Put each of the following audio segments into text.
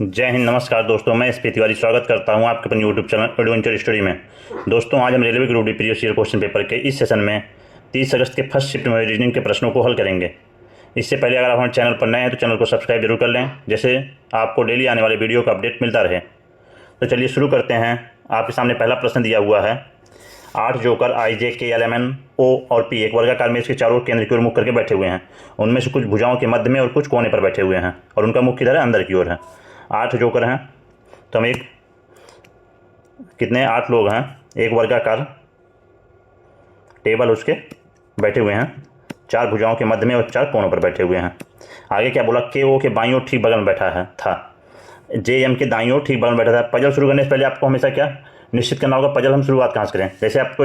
जय हिंद। नमस्कार दोस्तों, मैं एसपी तिवारी स्वागत करता हूं आपके अपने यूट्यूब चैनल एडवेंचर स्टोरी में। दोस्तों, आज हम railway group D previous year question paper के इस सेशन में 30 अगस्त के फर्स्ट शिफ्ट में रीजनिंग के प्रश्नों को हल करेंगे। इससे पहले अगर आप हमारे चैनल पर नए हैं तो चैनल को सब्सक्राइब जरूर कर लें, जैसे आपको डेली आने वाले वीडियो का अपडेट मिलता रहे। तो चलिए शुरू करते हैं। आपके सामने पहला प्रश्न दिया हुआ है। 8 जोकर आई जे के एल एम एन ओ और पी एक वर्गाकार में इसके चारों केंद्र की ओर मुख करके बैठे हुए हैं। उनमें से कुछ भुजाओं के मध्य में और कुछ कोने पर बैठे हुए हैं और उनका मुख किधर है? अंदर की ओर है। 8 जोकर हैं तो हम कितने 8 लोग हैं, एक वर्गाकार टेबल उसके बैठे हुए हैं, 4 भुजाओं के मध्य में और 4 कोनों पर बैठे हुए हैं। आगे क्या बोला? के ओ के बाईं ओर ठीक बगल में बैठा है था। जे एम के दाईं ओर ठीक बगल में बैठा था। पजल शुरू करने से पहले आपको हमेशा क्या निश्चित करना होगा? पजल हम शुरुआत कहाँ से करें? जैसे आपको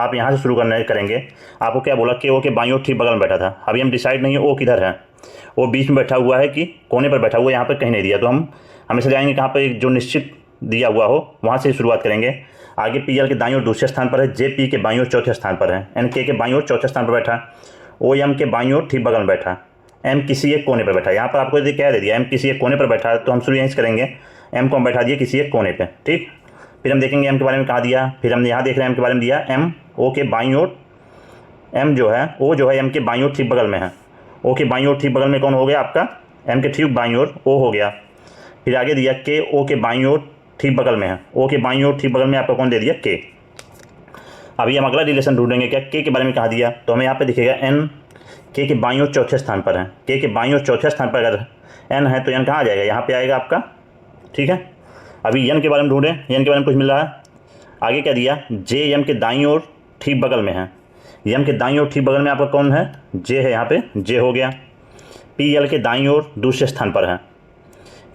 आप यहाँ से शुरू करेंगे। आपको क्या बोला? के ओ के बाईं ओर ठीक बगल में बैठा था। अभी हम डिसाइड नहीं है ओ किधर है, वो बीच में बैठा हुआ है कि कोने पर बैठा हुआ है, यहाँ पर कहीं नहीं दिया। तो हम हमेशा जाएंगे कहाँ पर? जो निश्चित दिया हुआ हो वहाँ से शुरुआत करेंगे। आगे पी एल के दाईं ओर दूसरे स्थान पर है, जे पी के बाईं ओर चौथे स्थान पर है, एन के बाईं ओर चौथे स्थान पर बैठा, ओ एम के बाईं ओर ठीक बगल में बैठा, एम किसी एक कोने पर बैठा। यहाँ पर आपको यदि क्या दे दिया? एम किसी एक कोने पर बैठा है, तो हम शुरू यहीं से करेंगे। एम को हम बैठा दिए किसी एक कोने पे, ठीक। फिर हम देखेंगे एम के बारे में कहाँ दिया। फिर हम यहाँ देख रहे हैं एम के बारे में दिया, एम ओ के बाईं ओर, एम जो है ओ जो है एम के बाईं ओर ठीक बगल में है। ओ के बाईं ओर ठीक बगल में कौन हो गया? आपका एम के ठीक बाईं ओर ओ हो गया। फिर आगे दिया के ओ के बाईं ओर ठीक बगल में है। ओ के बाईं ओर ठीक बगल में आपको कौन दे दिया? के। अभी हम अगला रिलेशन ढूंढेंगे। क्या के बारे में कहाँ दिया? तो हमें यहाँ पे दिखेगा एन के बाईं ओर चौथे स्थान पर है। के बाईं ओर चौथे स्थान पर अगर एन है तो एन कहाँ आ जाएगा? यहाँ पे आएगा आपका, ठीक है। अभी एन के बारे में ढूंढें, एन के बारे में कुछ मिल रहा है। आगे क्या दिया? जे एम के दाईं ओर ठीक बगल में है। एम के दाईं ओर ठीक बगल में आपका कौन है? जे है, यहाँ पे जे हो गया। पी एल के दाईं ओर दूसरे स्थान पर है।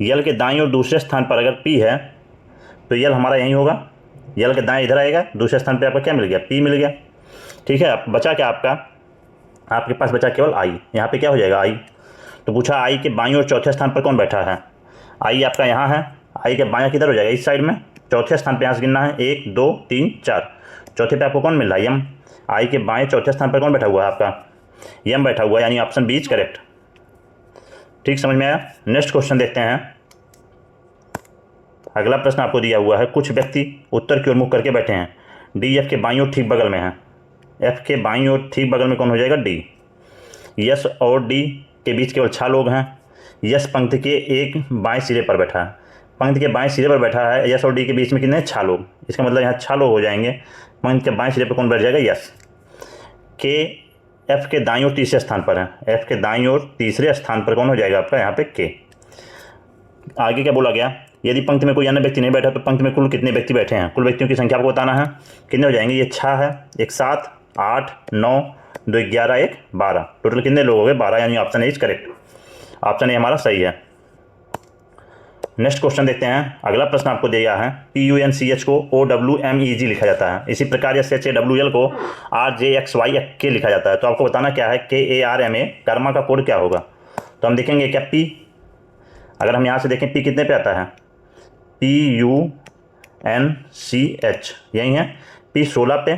यल के दाईं ओर दूसरे स्थान पर अगर पी है तो यल हमारा यहीं होगा। यल के दाएं इधर आएगा, दूसरे स्थान पे आपका क्या मिल गया? पी मिल गया, ठीक है। अब बचा क्या आपका? आपके पास बचा केवल आई। यहाँ पे क्या हो जाएगा? आई। तो पूछा आई के बाईं ओर चौथे स्थान पर कौन बैठा है? आई आपका यहाँ है। आई के बायां किधर हो जाएगा? इस साइड में। चौथे स्थान पर यहाँ से गिनना है, 1 2 3 4। चौथे पे आपको कौन मिल रहा है? यम। आई के बाएं चौथे स्थान पर कौन बैठा हुआ है? आपका यम बैठा हुआ है, यानी ऑप्शन बी इज करेक्ट। ठीक, समझ में आया? नेक्स्ट क्वेश्चन देखते हैं। अगला प्रश्न आपको दिया हुआ है। कुछ व्यक्ति उत्तर की ओर मुख करके बैठे हैं। डी एफ के बाईं ओर ठीक बगल में है। एफ के बाईं ओर ठीक बगल में कौन हो जाएगा? डी। यस और डी के बीच केवल 6 लोग हैं। यस पंक्ति के एक बाएं सिरे पर बैठा है। पंक्ति के बाएं सिरे पर बैठा है। यस और डी के बीच में कितने? 6 लोग। इसका मतलब यहाँ 6 लोग हो जाएंगे। पंक्ति के बाएं सिरे पर कौन बैठ जाएगा? यस। के एफ के दाईं ओर तीसरे स्थान पर है। एफ के दाईं ओर तीसरे स्थान पर कौन हो जाएगा आपका? यहाँ पे के। आगे क्या बोला गया? यदि पंक्ति में कोई अन्य व्यक्ति नहीं बैठा तो पंक्ति में कुल कितने व्यक्ति बैठे हैं? कुल व्यक्तियों की संख्या आपको बताना है। कितने हो जाएंगे? ये 6 है, एक 7 8 9 2 11 1 12। टोटल कितने लोग हो गए? 12, यानी option A is correct. Option A हमारा सही है। नेक्स्ट क्वेश्चन देखते हैं। अगला प्रश्न आपको दिया है। PUNCH को OWMEG लिखा जाता है। इसी प्रकार SHAWL को RJXY लिखा जाता है। तो आपको बताना क्या है? KARMA कर्मा का कोड क्या होगा? तो हम देखेंगे क्या P, अगर हम यहाँ से देखें P कितने पे आता है? PUNCH यही है। P 16 पे,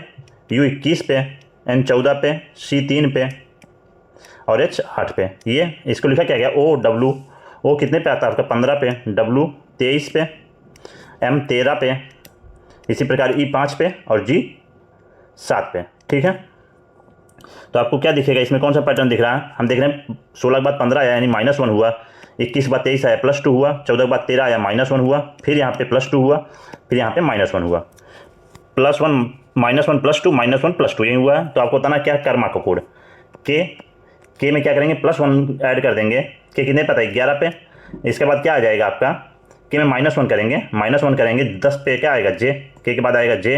U 21 पे, N 14 पे, C 3 पे और H 8 पे। ये इसको लिखा क्या गया? O कितने पे आता है आपका? 15 पे, W 23 पे, M 13 पे, इसी प्रकार E 5 पे और G 7 पे, ठीक है। तो आपको क्या दिखेगा इसमें? कौन सा पैटर्न दिख रहा है? हम देख रहे हैं 16 के बाद 15 आया यानी -1 हुआ, 21 के बाद 23 आया +2 हुआ, 14 के बाद 13 आया -1 हुआ, फिर यहाँ पे +2 हुआ, फिर यहाँ पे -1 हुआ, +1 -1 +2 -1 +2 यही हुआ है। तो आपको बताना क्या है? कर्मा का कोड। के में क्या करेंगे? +1 ऐड कर देंगे। के कितने पता है? 11 पे। इसके बाद क्या आ जाएगा आपका? के में -1 करेंगे, -1 करेंगे 10 पे क्या आएगा? जे। के बाद आएगा जे।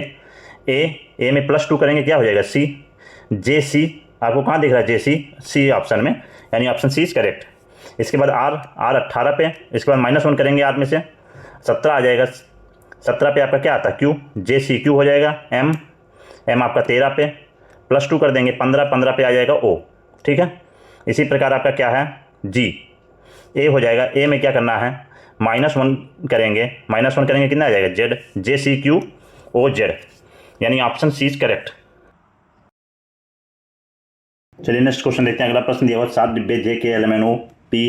ए में +2 करेंगे क्या हो जाएगा? सी। जे सी आपको कहाँ दिख रहा है? जे सी, सी ऑप्शन में, यानी ऑप्शन सी इज करेक्ट। इसके बाद आर 18 पे। इसके बाद -1 करेंगे आर में से 17 आ जाएगा। 17 पे आपका क्या आता है? क्यू। जे सी क्यू हो जाएगा। एम आपका 13 पे, +2 कर देंगे 15 पे आ जाएगा ओ, ठीक है। इसी प्रकार आपका क्या है? जी। ए हो जाएगा। ए में क्या करना है? -1 करेंगे, -1 करेंगे कितना आ जाएगा? जेड। जे सी क्यू ओ जेड, यानी ऑप्शन सी इज करेक्ट। चलिए नेक्स्ट क्वेश्चन देखते हैं। अगला प्रश्न दिया हुआ 7 डिब्बे JKLMNO P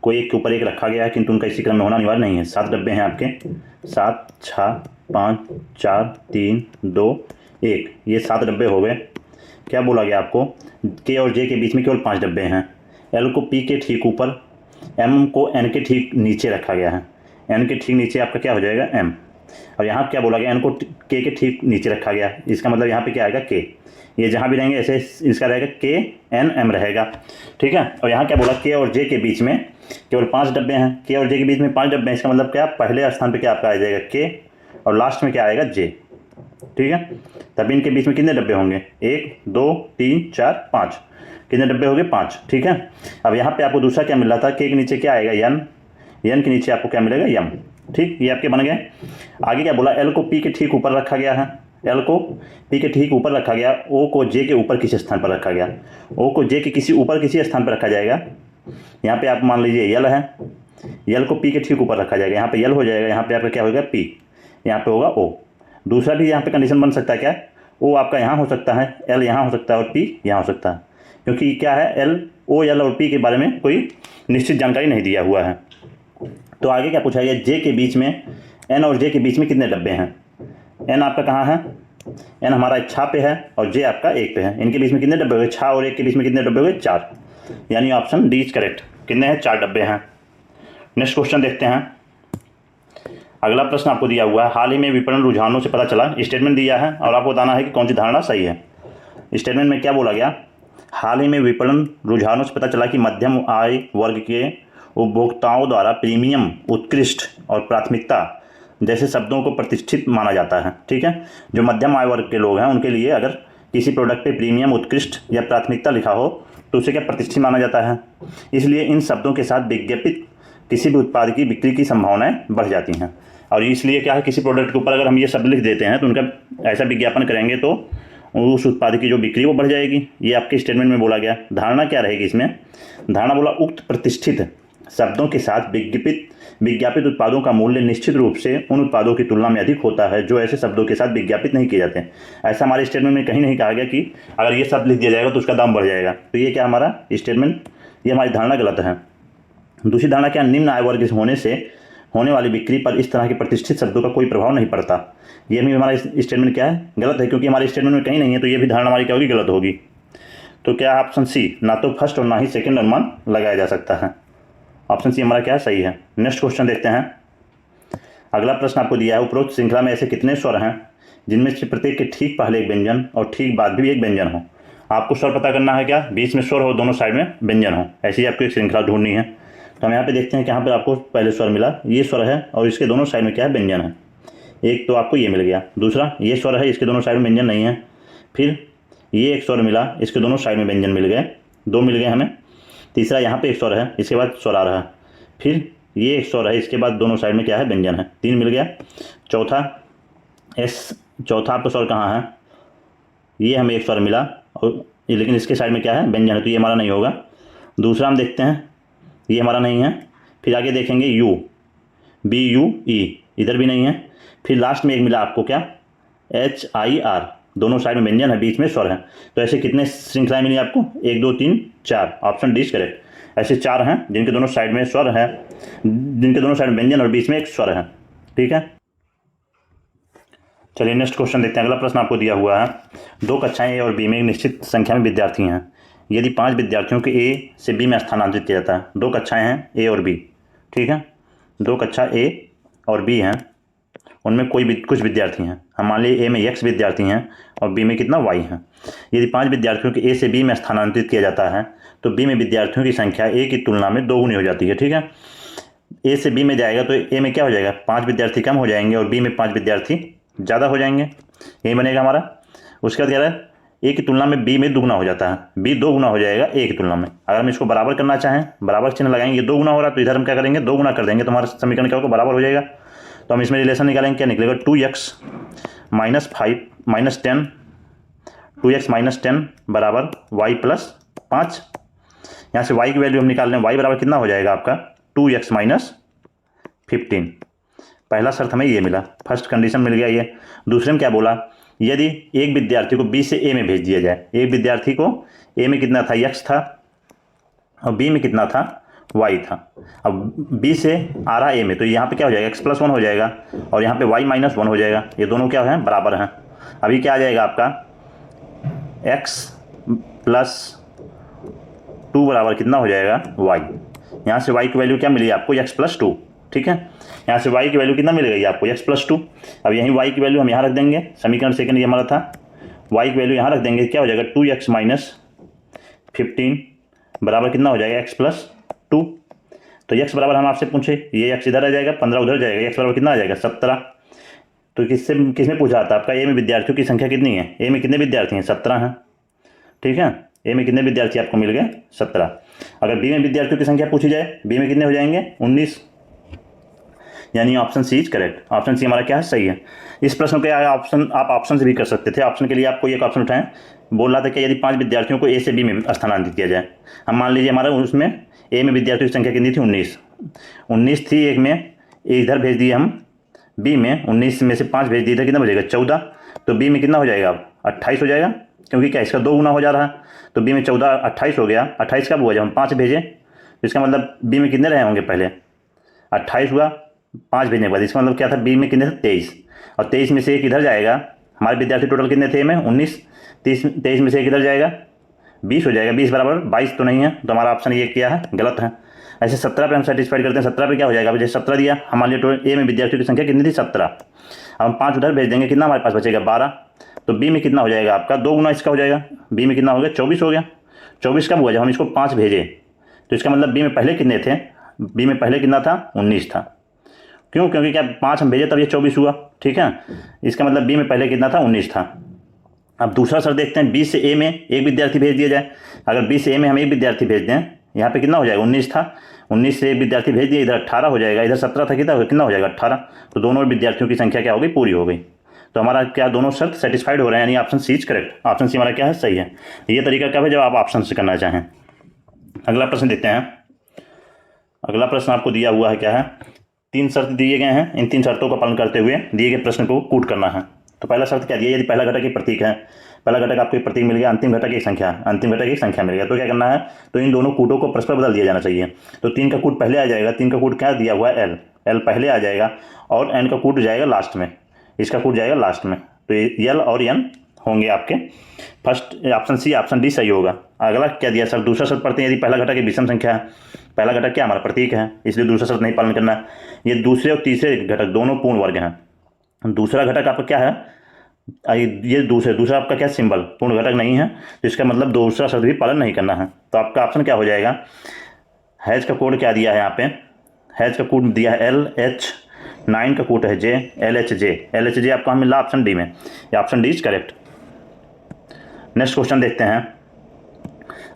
को एक के ऊपर एक रखा गया है, किंतु उनका इसी क्रम में होना अनिवार्य नहीं है। 7 डब्बे हैं आपके, 7, 6, 5, 4, 3, 2, 1, ये 7 डब्बे हो गए। क्या बोला गया आपको, के और जे के बीच में केवल 5 डब्बे हैं। एल को पी के ठीक ऊपर, एम को एन के ठीक नीचे रखा गया है। एन के ठीक नीचे आपका क्या हो जाएगा, एम। और यहाँ क्या बोला गया, एन को के ठीक नीचे रखा गया, इसका मतलब यहाँ पे क्या आएगा, के। ये जहाँ भी रहेंगे ऐसे इसका रहेगा के एन एम रहेगा, ठीक है। और यहाँ क्या बोला, के और जे के बीच में केवल 5 डब्बे हैं। के और जे के बीच में 5 डब्बे हैं, इसका मतलब क्या, पहले स्थान पे क्या आपका आ जाएगा के, और लास्ट में क्या आएगा, जे, ठीक है। तब इनके बीच में कितने डब्बे होंगे, 1, 2, 3, 4, 5, कितने डब्बे हो गए, 5, ठीक है। अब यहाँ पे आपको दूसरा क्या मिल रहा था, के के नीचे क्या आएगा, एन, एन के नीचे आपको क्या मिलेगा, यम, ठीक, ये आपके बन गए। आगे क्या बोला, एल को पी के ठीक ऊपर रखा गया है, एल को पी के ठीक ऊपर रखा गया, ओ को जे के ऊपर किसी स्थान पर रखा गया, ओ को जे के किसी ऊपर किसी स्थान पर रखा जाएगा। यहाँ पे आप मान लीजिए यल है, यल को पी के ठीक ऊपर रखा जाएगा, यहाँ पे यल हो जाएगा, यहाँ पे आपका क्या होगा, पी, यहाँ पे होगा ओ। दूसरा भी यहाँ पे कंडीशन बन सकता है क्या, ओ आपका यहाँ हो सकता है, एल यहाँ हो सकता है और पी यहाँ हो सकता है, क्योंकि क्या है, एल, ओ, एल और पी के बारे में कोई निश्चित जानकारी नहीं दिया हुआ है। तो आगे क्या पूछा गया, जे के बीच में, एन और जे के बीच में कितने डब्बे हैं। एन आपका कहाँ है, एन हमारा 6 पे है और जे आपका 1 पे है। इनके बीच में कितने डब्बे हुए, 6 और 1 के बीच में कितने डब्बे हुए, 4, यानी ऑप्शन डी इज करेक्ट। कितने हैं, 4 डब्बे हैं। नेक्स्ट क्वेश्चन देखते हैं। अगला प्रश्न आपको दिया हुआ है, हाल ही में विपणन रुझानों से पता चला, स्टेटमेंट दिया है और आपको बताना है कि कौन सी धारणा सही है। स्टेटमेंट में क्या बोला गया, हाल ही में विपणन रुझानों से पता चला कि मध्यम आय वर्ग के उपभोक्ताओं द्वारा प्रीमियम, उत्कृष्ट और प्राथमिकता जैसे शब्दों को प्रतिष्ठित माना जाता है, ठीक है। जो मध्यम आय वर्ग के लोग हैं उनके लिए अगर किसी प्रोडक्ट पे प्रीमियम, उत्कृष्ट या प्राथमिकता लिखा हो तो उसे क्या प्रतिष्ठित माना जाता है। इसलिए इन शब्दों के साथ विज्ञापित किसी भी उत्पाद की बिक्री की संभावनाएं बढ़ जाती हैं। और इसलिए क्या है, किसी प्रोडक्ट के ऊपर अगर हम ये शब्द लिख देते हैं तो उनका ऐसा विज्ञापन करेंगे तो उस उत्पाद की जो बिक्री वो बढ़ जाएगी। ये आपके स्टेटमेंट में बोला गया। धारणा क्या रहेगी इसमें, धारणा बोला उक्त प्रतिष्ठित शब्दों के साथ विज्ञापित उत्पादों का मूल्य निश्चित रूप से उन उत्पादों की तुलना में अधिक होता है जो ऐसे शब्दों के साथ विज्ञापित नहीं किए जाते। ऐसा हमारे स्टेटमेंट में कहीं नहीं कहा गया कि अगर ये शब्द लिख दिया जाएगा तो उसका दाम बढ़ जाएगा। तो ये क्या हमारा स्टेटमेंट, ये हमारी धारणा गलत है। दूसरी धारणा क्या, निम्न आय वर्ग होने से होने वाली बिक्री पर इस तरह के प्रतिष्ठित शब्दों का कोई प्रभाव नहीं पड़ता। ये भी हमारा स्टेटमेंट क्या है, गलत है, क्योंकि हमारे स्टेटमेंट में कहीं नहीं है, तो ये भी धारणा हमारी क्या होगी, गलत होगी। तो क्या ऑप्शन सी, ना तो फर्स्ट और ना ही सेकंड अनुमान लगाया जा सकता है। ऑप्शन सी हमारा क्या है, सही है। नेक्स्ट क्वेश्चन देखते हैं। अगला प्रश्न आपको दिया है, उपरोक्त श्रृंखला में ऐसे कितने स्वर हैं जिनमें से प्रत्येक के ठीक पहले एक व्यंजन और ठीक बाद भी एक व्यंजन हो। आपको स्वर पता करना है, क्या बीच में स्वर हो, दोनों साइड में व्यंजन हो, ऐसी आपको एक श्रृंखला ढूंढनी है। तो हम यहाँ पे देखते हैं कि यहाँ पर आपको पहले स्वर मिला, ये स्वर है और इसके दोनों साइड में क्या है, व्यंजन है। एक तो आपको ये मिल गया, दूसरा ये स्वर है, इसके दोनों साइड में व्यंजन नहीं है। फिर ये एक स्वर मिला, इसके दोनों साइड में व्यंजन मिल गए, 2 मिल गए हमें। तीसरा यहाँ पे एक स्वर है, इसके बाद स्वर आ रहा है। फिर ये एक स्वर है, इसके बाद दोनों साइड में क्या है, व्यंजन है, 3 मिल गया। चौथा आपका स्वर कहाँ है, ये हमें एक स्वर मिला और लेकिन इसके साइड में क्या है, व्यंजन है, तो ये हमारा नहीं होगा। दूसरा हम देखते हैं, ये हमारा नहीं है। फिर आगे देखेंगे यू, BUE, इधर भी नहीं है। फिर लास्ट में एक मिला आपको क्या, HIR, दोनों साइड में व्यंजन है, बीच में स्वर है। तो ऐसे कितने श्रृंखलाएं मिली आपको, 1, 2, 3, 4, ऑप्शन डी करेक्ट। ऐसे 4 हैं जिनके दोनों साइड में स्वर है, जिनके दोनों साइड में व्यंजन और बीच में एक स्वर है, ठीक है। चलिए नेक्स्ट क्वेश्चन देखते हैं। अगला प्रश्न आपको दिया हुआ है, 2 कक्षाएं ए और बी में एक निश्चित संख्या में विद्यार्थी हैं। यदि 5 विद्यार्थियों के ए से बी में स्थानांतरित किया जाता है। 2 कक्षाएं हैं ए और बी, ठीक है। 2 कक्षा ए और बी हैं, उनमें कुछ विद्यार्थी हैं। हम मान लीजिए ए में x विद्यार्थी हैं और बी में कितना y है। यदि 5 विद्यार्थियों के ए से बी में स्थानांतरित किया जाता है तो बी में विद्यार्थियों की संख्या ए की तुलना में 2 गुनी हो जाती है, ठीक है। ए से बी में जाएगा तो ए में क्या हो जाएगा, 5 विद्यार्थी कम हो जाएंगे और बी में 5 विद्यार्थी ज़्यादा हो जाएंगे, यही बनेगा हमारा। उसके बाद कह रहा है ए की तुलना में बी में 2 गुना हो जाता है, बी 2 गुना हो जाएगा ए की तुलना में। अगर हम इसको बराबर करना चाहें, बराबर चिन्ह लगाएंगे, 2 गुना हो रहा है तो इधर हम क्या करेंगे, 2 गुना कर देंगे, तो हमारा समीकरण क्या होगा, बराबर हो जाएगा। तो हम इसमें रिलेशन निकालेंगे, क्या निकलेगा, 2x - 10 2x - 10 बराबर y + 5। यहाँ से y की वैल्यू हम निकाल लें, y बराबर कितना हो जाएगा आपका, 2x - 15। पहला शर्त हमें ये मिला, फर्स्ट कंडीशन मिल गया ये। दूसरे में क्या बोला, यदि एक विद्यार्थी को बी से ए में भेज दिया जाए। एक विद्यार्थी को ए में कितना था, x था और बी में कितना था, वाई था। अब बी से आ रहा ए में, तो यहाँ पे क्या हो जाएगा, x+1 हो जाएगा और यहाँ पे y-1 हो जाएगा। ये दोनों क्या है, बराबर हैं। अभी क्या आ जाएगा आपका x+2 बराबर कितना हो जाएगा, y। यहाँ से y की वैल्यू क्या मिली आपको, x+2। ठीक है, यहाँ से y की वैल्यू कितना मिलेगी आपको, x+2। अब यहीं y की वैल्यू हम यहाँ रख देंगे, समीकरण सेकंड ये हमारा था, y की वैल्यू यहाँ रख देंगे, क्या हो जाएगा 2x - 15 बराबर कितना हो जाएगा, x+2। तो x बराबर हम आपसे पूछे, ये x इधर आ जाएगा, 15 उधर जाएगा, x बराबर कितना आ जाएगा, 17। तो किसने पूछा था आपका, ए में विद्यार्थियों की संख्या कितनी है, ए में कितने विद्यार्थी हैं, 17 हैं। ठीक है, ए में कितने विद्यार्थी आपको मिल गए, 17। अगर बी में विद्यार्थियों की संख्या पूछी जाए, बी में कितने हो जाएंगे, 19। यानी option C is correct. Option C हमारा क्या है, सही है। इस प्रश्न के ऑप्शन आप ऑप्शन से भी कर सकते थे। ऑप्शन के लिए आपको एक ऑप्शन उठाएं, बोल रहा था कि यदि 5 विद्यार्थियों को ए से बी में स्थानांतरित किया जाए। हम मान लीजिए हमारा उसमें ए में विद्यार्थियों की संख्या कितनी थी, 19 थी। एक में ए इधर भेज दिए हम, बी में 19 में से 5 भेज दिए थे, कितना बचेगा, 14। तो बी में कितना हो जाएगा अब, 28 हो जाएगा, क्योंकि क्या इसका 2 गुना हो जा रहा है। तो बी में 14 28 हो गया। 28 कब हुआ, जब हम 5 भेजें। तो इसका मतलब बी में कितने रहे होंगे, पहले 28 हुआ, 5 भेजने के बाद। इसका मतलब क्या था, बी में कितने थे, 23। और 23 में से एक इधर जाएगा, हमारे विद्यार्थी टोटल कितने थे में, 19। 23 में से एक इधर जाएगा, 20 हो जाएगा। 20 बराबर 22 तो नहीं है, तो हमारा ऑप्शन ये क्या है, गलत है। ऐसे 17 पे हम सेटिस्फाइड करते हैं। 17 पे क्या हो जाएगा, अब जैसे 17 दिया, हमारे लिए ए में विद्यार्थियों की संख्या कितनी थी, 17। अब हम 5 उधर भेज देंगे, कितना हमारे पास बचेगा, 12। तो बी में कितना हो जाएगा आपका, 2 गुना इसका हो जाएगा। बी में कितना हो गया, 24 हो गया। 24 कब हुआ, जब हम इसको 5 भेजे। तो इसका मतलब बी में पहले कितने थे, बी में पहले कितना था, 19 था। क्यों, क्योंकि क्या 5 हम भेजे तब ये 24 हुआ। ठीक है, इसका मतलब बी में पहले कितना था, 19 था। अब दूसरा सर देखते हैं, बी से ए में एक विद्यार्थी भेज दिया जाए। अगर बी से ए में हम एक विद्यार्थी भेज दें, यहाँ पे कितना हो जाएगा, 19 था, 19 से एक विद्यार्थी भेज दिया, इधर 18 हो जाएगा, इधर 17 था, कितना हो जाएगा, 18। तो दोनों विद्यार्थियों की संख्या क्या हो गई, पूरी हो गई। तो हमारा क्या दोनों शर्त सेटिस्फाइड हो रहे हैं, यानी option C is correct. Option C हमारा क्या है, सही है। ये तरीका क्या है जब आप ऑप्शन से करना चाहें। अगला प्रश्न देखते हैं। अगला प्रश्न आपको दिया हुआ है, क्या है, 3 शर्त दिए गए हैं। इन 3 शर्तों का पालन करते हुए दिए गए प्रश्न को कूट करना है। तो पहला शर्त क्या दिया, यदि पहला घटक एक प्रतीक है, पहला घटक आपको एक प्रतीक मिल गया, अंतिम घटक एक संख्या, अंतिम घटक एक संख्या मिल गया, तो क्या करना है, तो इन दोनों कूटों को परस्पर बदल दिया जाना चाहिए। तो 3 का कूट पहले आ जाएगा, 3 का कूट क्या दिया हुआ है, एल पहले आ जाएगा, और एन का कूट जाएगा लास्ट में, इसका कूट जाएगा लास्ट में। तो एल और एन होंगे आपके। First option C, option D सही होगा। अगला क्या दिया सर, दूसरा शर्त पढ़ते हैं, यदि पहला घटक एक विषम संख्या है, पहला घटक क्या हमारा प्रतीक है, इसलिए दूसरा शर्त नहीं पालन करना है। ये दूसरे और तीसरे घटक दोनों पूर्ण वर्ग हैं। दूसरा घटक आपका क्या है, ये दूसरा आपका क्या, सिंबल, पूर्ण घटक नहीं है, तो इसका मतलब दूसरा शर्त भी पालन नहीं करना है। तो आपका ऑप्शन क्या हो जाएगा, हैज का कोड क्या दिया है, यहाँ पे हैज का कोड दिया है LH, 9 का कोड है J, LHJ आपको मिला ऑप्शन डी में। ये option D is correct. Next question देखते हैं।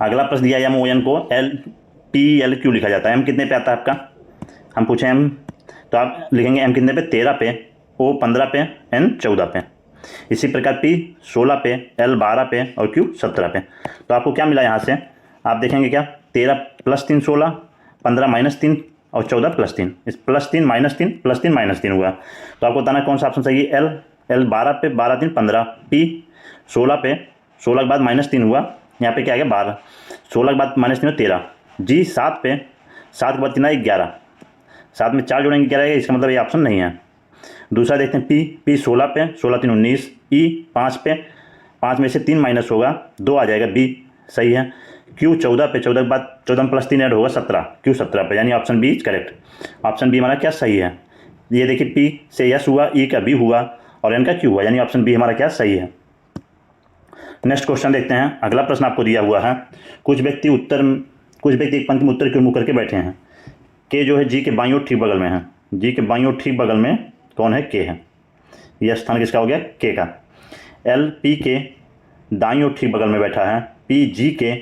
अगला प्रश्न दिया है, MON को LPL लिखा जाता है। M कितने पे आता है आपका, हम पूछे M, तो आप लिखेंगे M कितने पे, 13 पे, O 15 पे, N 14 पे। इसी प्रकार P 16 पे, L 12 पे और Q 17 पे। तो आपको क्या मिला यहाँ से, आप देखेंगे क्या, 13 + 3 16, 15 - 3 और 14 + 3, इस +3 - 3 - 3 हुआ। तो आपको बताना कौन सा ऑप्शन सही है। L 12 पे, 12 3 15, P 16 पे, 16 के बाद -3 हुआ, यहाँ पे क्या आ गया 12, 16 के बाद -3 13, G 7 पे, 7 के बाद कितना 11, 7 में 4 जोड़ेंगे 11 आएगा, इसका मतलब ये ऑप्शन नहीं है। दूसरा देखते हैं, P 16 पे, 16 3 19, E 5 पे, 5 में से 3 माइनस होगा, 2 आ जाएगा, B सही है। Q 14 पे, 14 के बाद 14 + 3 ऐड होगा 17, Q 17 पे, यानी option B is correct. Option B हमारा क्या सही है। ये देखिए, P से यस हुआ, E का B हुआ और N का Q हुआ, यानी ऑप्शन बी हमारा क्या सही है। नेक्स्ट क्वेश्चन देखते हैं। अगला प्रश्न आपको दिया हुआ है, कुछ व्यक्ति एक पंक्ति में उत्तर की ओर मुँह करके बैठे हैं। के जो है जी के बाईं ओर ठीक बगल में है, जी के बाईं ओर ठीक बगल में कौन है, के है। यह स्थान किसका हो गया, के का। L P के दाईं ओर ठीक बगल में बैठा है, P G के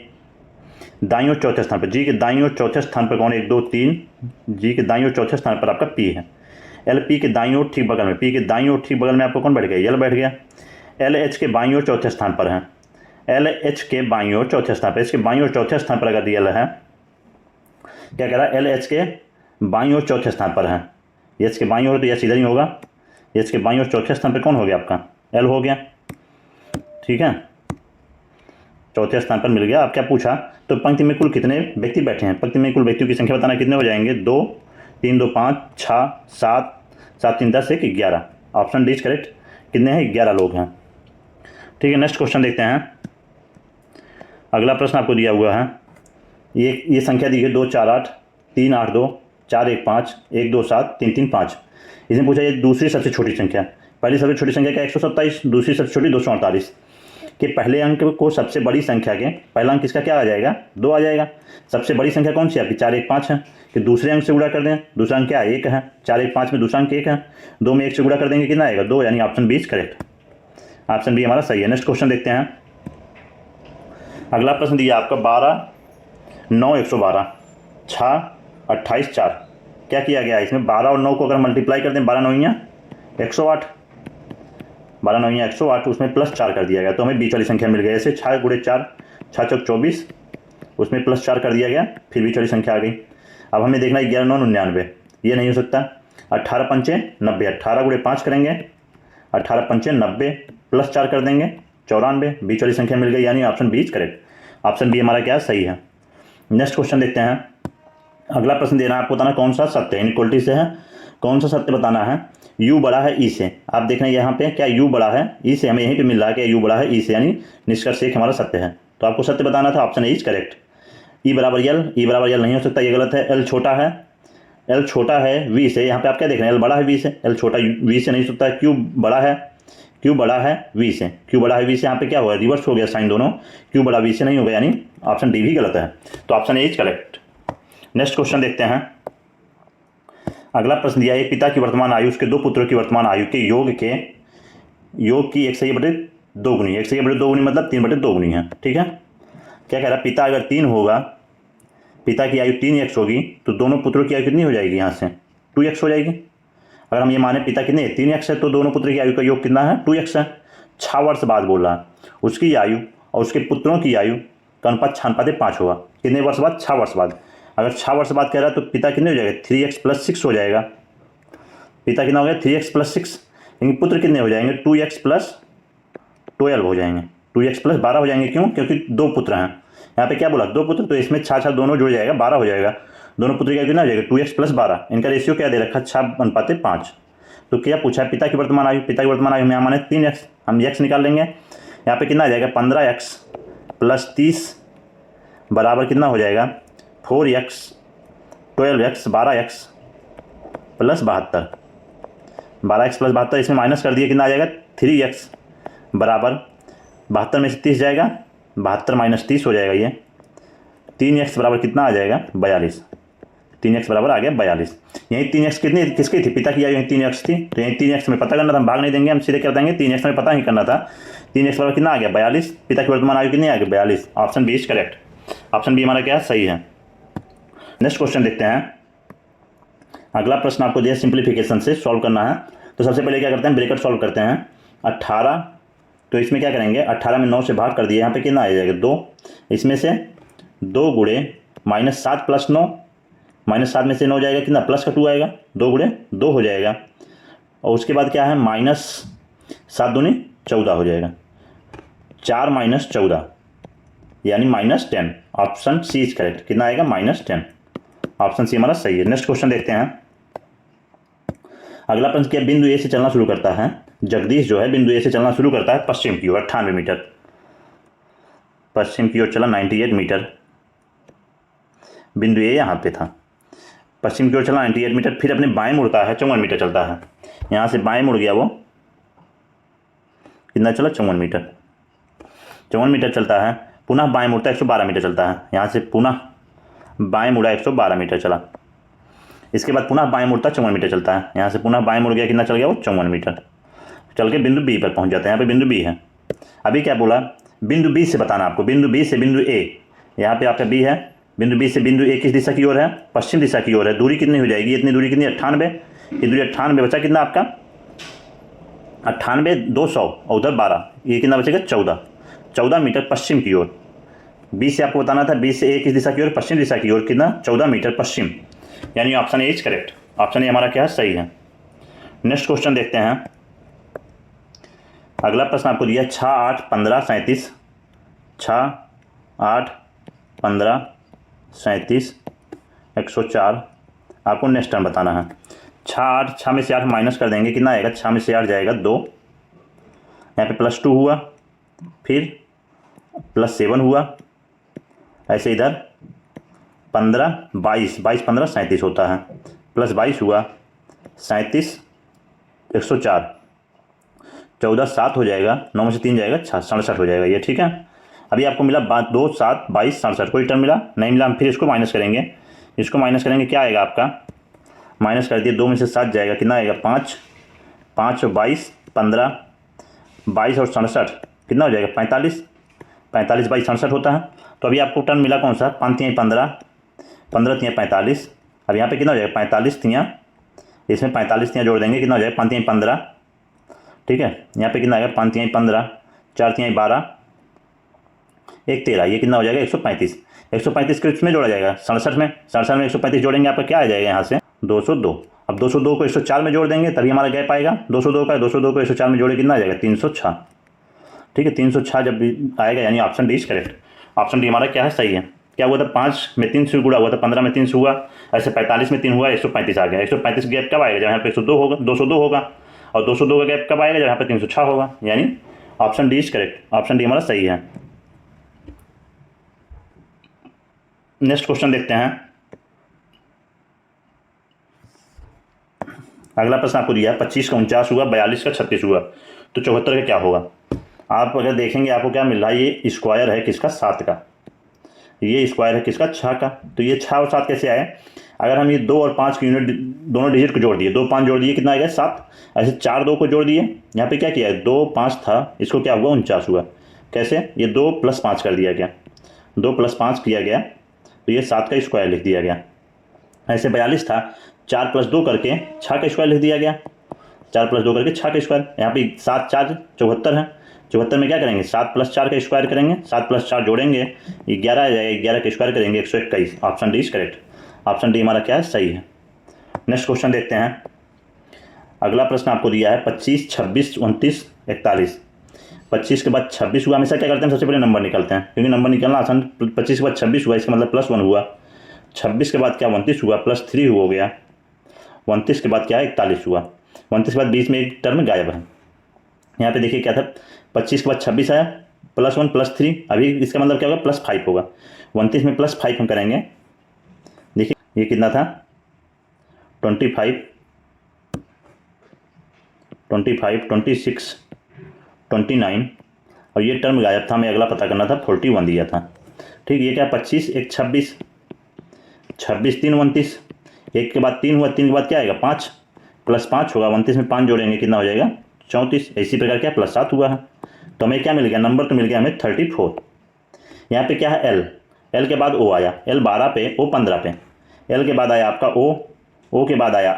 दाईं ओर चौथे स्थान पर, जी के दाईं ओर चौथे स्थान पर कौन है, 1 2 3, जी के दाईं ओर चौथे स्थान पर आपका P है। L P के दाईं ओर ठीक बगल में, P के दाईं ओर ठीक बगल में आपको कौन बैठ गया, L बैठ गया। L H के बाईं ओर चौथे स्थान पर है, L H के बाईं ओर चौथे स्थान पर, इसके बाईं ओर चौथे स्थान पर अगर L है, क्या कह रहा है, L H के बाईं ओर चौथे स्थान पर है। H के बाईं ओर तो यस इधर ही होगा, H के बाईं ओर चौथे स्थान पर कौन हो गया आपका, L हो गया। ठीक है, चौथे स्थान पर मिल गया। अब क्या पूछा, तो पंक्ति में कुल कितने व्यक्ति बैठे हैं, पंक्ति में कुल व्यक्तियों की संख्या बताना, कितने हो जाएंगे, 2, 3 2 5 6 7 7 3 10 1 11। Option D is correct. कितने हैं, 11 लोग हैं। ठीक है, नेक्स्ट क्वेश्चन देखते हैं। अगला प्रश्न आपको दिया हुआ है, ये संख्या दी है 2 4 8 3 8 2 4 1 5 1 2 7 3 3 5। इसने पूछा ये दूसरी सबसे छोटी संख्या, पहली सबसे छोटी संख्या क्या 127, दूसरी सबसे छोटी 248 के पहले अंक को सबसे बड़ी संख्या के पहला अंक इसका क्या आ जाएगा, 2 आ जाएगा। सबसे बड़ी संख्या कौन सी आपकी 4 1 5 है, कि दूसरे अंक से गुणा कर दें, दूसरा अंक क्या है 1 है, 4 1 5 में दूसरा अंक 1 है, 2 में 1 से गुणा कर देंगे कितना आएगा 2, यानी option B is correct. Option B हमारा सही है। नेक्स्ट क्वेश्चन देखते हैं। अगला प्रश्न दिया आपका 12 9 112 6 28 4। क्या किया गया है इसमें, 12 और 9 को अगर मल्टीप्लाई कर दें, 12 9 108, 12 9 108, उसमें प्लस 4 कर दिया गया तो हमें बीच वाली संख्या मिल गई। ऐसे 6 गुणे 4 6 चौक 24, उसमें प्लस 4 कर दिया गया, फिर बीच वाली संख्या आ गई। अब हमें देखना है 11 9 99, ये नहीं हो सकता। 18 पंचे 90, 18 गुणे 5 करेंगे, 18 पंचे 90, प्लस 4 कर देंगे 94, बीच वाली संख्या मिल गई, यानी option B is correct. Option B हमारा क्या सही है। नेक्स्ट क्वेश्चन देखते हैं। अगला प्रश्न देना है आपको, बताना कौन सा सत्य इनइक्वलिटी से है, कौन सा सत्य बताना है। u बड़ा है e से, आप देख रहे हैं यहाँ पे क्या u बड़ा है e से, हमें यहीं पे मिल रहा है कि u बड़ा है e से, यानी निष्कर्ष एक हमारा सत्य है। तो आपको सत्य बताना था, option A is correct. e बराबर l नहीं हो सकता, ये गलत है। l छोटा है v से, यहाँ पे आप क्या देख रहे हैं l बड़ा है v से, l छोटा v से नहीं सकता। q बड़ा है v से, यहाँ पे क्या होगा, रिवर्स हो गया साइन दोनों, q बड़ा v से नहीं होगा, यानी ऑप्शन डी भी गलत है। तो option A is correct. Next question देखते हैं। अगला प्रश्न दिया है, पिता की वर्तमान आयु उसके 2 पुत्रों की वर्तमान आयु के योग की 1/2 गुनी, 1/2 गुनी मतलब 3/2 गुनी है। ठीक है, क्या कह रहा है, पिता अगर 3 होगा, पिता की आयु 3x होगी, तो दोनों पुत्रों की आयु कितनी हो जाएगी, यहाँ से 2x हो जाएगी। अगर हम ये माने पिता कितने 3x है, तो दोनों पुत्र की आयु का योग कितना है 2x है। 6 वर्ष बाद बोल रहा है, उसकी आयु और उसके पुत्रों की आयु का अनुपात 6:5 होगा। कितने वर्ष बाद, 6 वर्ष बाद। अगर 6 वर्ष बाद कह रहा है तो पिता कितने हो जाएगा 3x + 6 हो जाएगा। पिता कितना हो गया 3x + 6, लेकिन पुत्र कितने हो जाएंगे 2x + 12 हो जाएंगे, 2x + 12 हो जाएंगे। क्यों, क्योंकि 2 पुत्र हैं। यहाँ पे क्या बोला 2 पुत्र, तो इसमें 6 दोनों जुड़ जाएगा, 12 हो जाएगा। दोनों पुत्र का कितना हो जाएगा 2x + 12। इनका रेशियो क्या दे रखा 6:5। तो क्या पूछा है, पिता की वर्तमान आयु, पिता की वर्तमान आयु में यहाँ माने 3x, हम x निकाल लेंगे। यहाँ पे कितना आ जाएगा 15x + 30 बराबर कितना हो जाएगा 4x 12x 12x + 72, 12x + 72, इसमें माइनस कर दिए, कितना आ जाएगा 3x बराबर 72 में से 30 जाएगा, 72 - 30 हो जाएगा। ये 3x बराबर कितना आ जाएगा 42, 3x बराबर आ गया 42। यही 3x किसकी थी, पिता की आयु यही 3x थी, तो यही 3x में पता करना था, हम भाग नहीं देंगे, हम सीधे क्या बताएंगे 3x में पता ही करना था। 3x बराबर कितना आ गया 42, पिता की वर्तमान आयु कितनी आ गई 42। Option B is correct. Option B हमारा क्या सही है। नेक्स्ट क्वेश्चन देखते हैं। अगला प्रश्न आपको दिया सिंप्लीफिकेशन से सॉल्व करना है। तो सबसे पहले क्या करते हैं, ब्रैकेट सॉल्व करते हैं। 18, तो इसमें क्या करेंगे 18 में 9 से भाग कर दिए, यहाँ पे कितना आ जाएगा 2, इसमें से 2 गुणे -7 + 9, -7 में से 9 जाएगा कितना प्लस का 2 आएगा, 2 गुणे 2 हो जाएगा। और उसके बाद क्या है -7 दूनी 14 हो जाएगा, 4 - 14 यानी -10। Option C is correct. कितना आएगा -10। ऑप्शन सी हमारा सही है। नेक्स्ट क्वेश्चन देखते हैं। अगला प्रश्न क्या, बिंदु ए से चलना शुरू करता है, जगदीश जो है बिंदु ए से चलना शुरू करता है पश्चिम की ओर 98 मीटर, पश्चिम की ओर चला 98 मीटर। बिंदु ए यहाँ पे था, पश्चिम की ओर चला 98 मीटर, फिर अपने बाएं मुड़ता है 54 मीटर चलता है। यहाँ से बाएं मुड़ गया, वो कितना चला 54 मीटर, 54 मीटर चलता है। पुनः बाएं मुड़ता है 112 मीटर चलता है। यहाँ से पुनः बाएं मुड़ा 112 मीटर चला। इसके बाद पुनः बाएं मुड़ता 54 मीटर चलता है। यहाँ से पुनः बाएं मुड़ गया, कितना चल गया वो 54 मीटर चल के बिंदु बी पर पहुँच जाता है। यहाँ पे बिंदु बी है। अभी क्या बोला, बिंदु बी से बताना आपको, बिंदु बी से बिंदु ए, यहाँ पे आपका बी है, बिंदु बी से बिंदु ए किस दिशा की ओर है, पश्चिम दिशा की ओर है। दूरी कितनी हो जाएगी, इतनी दूरी कितनी 98, ये दूरी 98 बचा कितना आपका 98 200 और उधर 12, ये कितना बचेगा 14 मीटर पश्चिम की ओर। बी से आपको बताना था, बी से ए किस दिशा की ओर, पश्चिम दिशा की ओर, कितना 14 मीटर पश्चिम, यानी option A is correct. Option A हमारा क्या है सही है। नेक्स्ट क्वेश्चन देखते हैं। अगला प्रश्न आपको दिया 6 8 15 37 6 8 15 37 104। आपको नेक्स्ट टर्म बताना है। 6 में से 8 माइनस कर देंगे, कितना आएगा? 6 में से 8 जाएगा 2, यहाँ पे +2 हुआ, फिर +7 हुआ, ऐसे इधर 15 22 15 37 होता है, +22 हुआ, 37 104, 14 7 हो जाएगा, 9 में से 3 जाएगा 67 हो जाएगा ये, ठीक है। अभी आपको मिला 2 7 22 67, कोई टर्म मिला नहीं मिला, हम फिर इसको माइनस करेंगे। इसको माइनस करेंगे, क्या आएगा आपका? माइनस कर दिए, 2 में से 7 जाएगा, कितना आएगा? 5 5 और 22 15, 22 और 67 कितना हो जाएगा? 45 45 22 67 होता है। तो अभी आपको टर्म मिला कौन सा? 5 3 15 15 3 45। अब यहाँ पे कितना हो जाएगा? 45 3, इसमें 45 3 जोड़ देंगे, कितना हो जाएगा? 5 3 15, ठीक है। यहाँ पे कितना आएगा? 5 3 15, 4 3 12, 1 13, ये कितना हो जाएगा? 135। 135 के इसमें जोड़ा जाएगा 67 में, 67 में 135 जोड़ेंगे, आपका क्या आ जाएगा यहाँ से? 202। अब 202 को 104 में जोड़ देंगे, तभी हमारा गैप आएगा 202 का। 202 को 104 में जोड़े, कितना आ जाएगा? 306, ठीक है। 306 जब आएगा, यानी option D is correct. Option D हमारा क्या है? सही है। क्या हुआ था? 5 में 3 से गुणा हुआ था, 15 में 3 से हुआ, ऐसे 45 में 3 हुआ, 135 आ गया। 135 गैप कब आएगा? जब यहाँ पे 102 होगा, 202 होगा, और 202 का गैप कब आएगा? जब यहाँ पे 306 होगा, यानी option D is correct. Option D हमारा सही है। नेक्स्ट क्वेश्चन देखते हैं। अगला प्रश्न आपको दिया है 25 का 49 हुआ, 42 का 36 हुआ, तो 74 का क्या होगा? आप अगर देखेंगे, आपको क्या मिल रहा है? ये स्क्वायर है किसका? 7 का। ये स्क्वायर है किसका? 6 का। तो ये 6 और 7 कैसे आए? अगर हम ये 2 और 5 की यूनिट दोनों डिजिट को जोड़ दिए, 2 5 जोड़ दिए, कितना आएगा? 7। ऐसे 4 2 को जोड़ दिए, यहाँ पे क्या किया है? 2 5 था, इसको क्या हुआ? 49 हुआ। कैसे? ये 2 + 5 कर दिया गया, 2 + 5 किया गया, तो ये 7 का स्क्वायर लिख दिया गया। ऐसे 42 था, 4 + 2 करके 6 का स्क्वायर लिख दिया गया, 4 + 2 करके 6 का स्क्वायर। यहाँ पे 7 4 74 है, 74 में क्या करेंगे? 7 + 4 का स्क्वायर करेंगे, 7 + 4 जोड़ेंगे, 11 आ जाएगा, 11 का स्क्वायर करेंगे 121। Option D is correct. Option D हमारा क्या है? सही है। नेक्स्ट क्वेश्चन देखते हैं। अगला प्रश्न आपको दिया है 25 26 29 41। 25 के बाद 26 हुआ, हमेशा क्या करते हैं? सबसे पहले नंबर निकलते हैं, क्योंकि नंबर निकलना आसान। 25 के बाद 26 हुआ, इसका मतलब +1 हुआ। 26 के बाद क्या? 29 हुआ, +3 हो गया। 29 के बाद क्या है? 41 हुआ। 29 के बाद बीच में एक टर्म गायब है। यहाँ पे देखिए क्या था? 25 के बाद 26 आया, +1 +3, अभी इसका मतलब क्या होगा? +5 होगा। 29 में +5 हम करेंगे, देखिए ये कितना था? 25 26 29, और ये टर्म गायब था, हमें अगला पता करना था, 41 दिया था, ठीक। ये क्या? 25 1 26, 26 3 29, 1 के बाद 3 हुआ, 3 के बाद क्या आएगा? 5 + 5 होगा, 29 में 5 जोड़ेंगे, कितना हो जाएगा? 34। इसी प्रकार क्या? +7 हुआ है, तो हमें क्या मिल गया? नंबर तो मिल गया हमें 34। यहाँ पे क्या है? एल के बाद ओ आया, एल 12 पे, ओ 15 पे। एल के बाद आया आपका ओ के बाद आया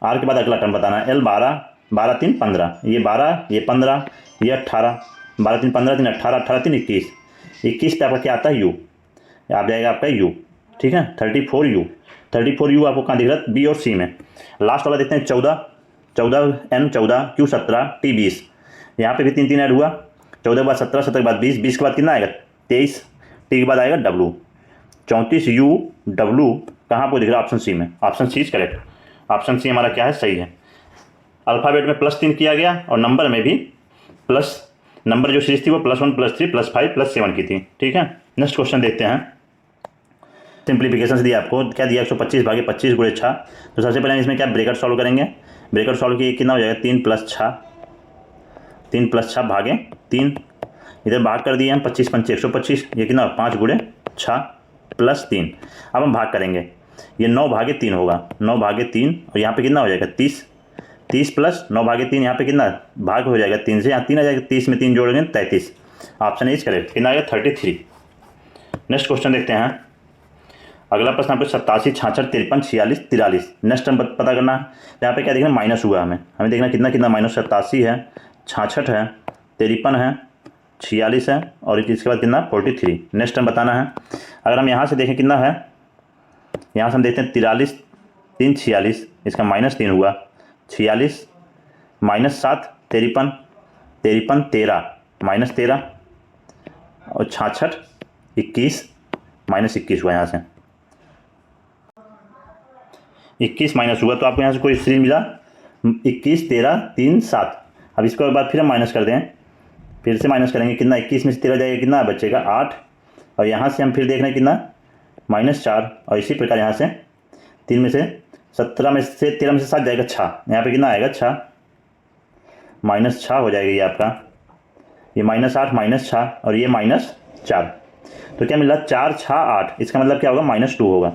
आर के बाद अगला टर्म बताना है। एल 12 12 3 15, ये 12 ये 15 ये 18, 12 3 15 3 18, 18 3 21, 21 पे आपका क्या आता है? यू, आप जाएगा आपका यू, ठीक है। 34 यू आपको कहाँ दिख रहा है? बी और सी में। लास्ट वाला देखते हैं 14 N 14 Q 17 T 20। यहाँ पे भी 3 3 ऐड हुआ, 14 के बाद 17, 17 के बाद 20, 20 के बाद कितना आएगा? 23, T के बाद आएगा W, 34 U W कहाँ पर दिख रहा है? ऑप्शन सी में। Option C is correct. Option C हमारा क्या है? सही है। अल्फ़ाबेट में +3 किया गया, और नंबर में भी प्लस, नंबर जो सीरीज थी वो +1 +3 +5 +7 की थी, ठीक है। नेक्स्ट क्वेश्चन देखते हैं। सिंप्लीफिकेशन दिया आपको, क्या दिया? 125 भागे 25 गुणे 6। तो सबसे पहले हम इसमें क्या ब्रैकेट सॉल्व करेंगे? ब्रैकेट सॉल्व किए, कितना हो जाएगा? 3 + 6 भागे 3, इधर भाग कर दिए हम, 25 5 125, ये कितना? 5 गुणे 6 +3। अब हम भाग करेंगे, ये 9 भागे 3 होगा, 9 भागे 3, और यहाँ पे कितना हो जाएगा? 30 + 9 भागे 3, यहाँ पे कितना भाग हो जाएगा? 3 से, यहाँ 3 आ जाएगा, 30 में 3 जोड़ेंगे 33। Option is correct. कितना आएगा? 33। नेक्स्ट क्वेश्चन देखते हैं। अगला प्रश्न आपको 87 66 53 46 43। नेक्स्ट टर्म पता करना है। यहाँ पे क्या देखना? माइनस हुआ, हमें देखना कितना कितना माइनस। 87 है, 66 है, 53 है, 46 है, और इसके बाद कितना? 43। नेक्स्ट टर्म बताना है। अगर हम यहाँ से देखें कितना है, यहाँ से हम देखते हैं 43 3 46, इसका -3 हुआ, 46 -7 53 13 -13 और 66 21 -21 हुआ यहाँ से 21 माइनस हुआ तो आपको यहाँ से कोई सीरीज मिला 21 13 3 7। अब इसको एक बार फिर हम माइनस कर दें, फिर से माइनस करेंगे कितना 21 में से 13 जाएगा कितना बचेगा 8 और यहाँ से हम फिर देख रहे हैं कितना -4 और इसी प्रकार यहाँ से 3 में से 17 में से 13 में से 7 जाएगा 6, यहाँ पे कितना आएगा 6 -6 हो जाएगा ये आपका, ये -8 -6 और ये -4। तो क्या मिला 4 6 8, इसका मतलब क्या होगा -2 होगा।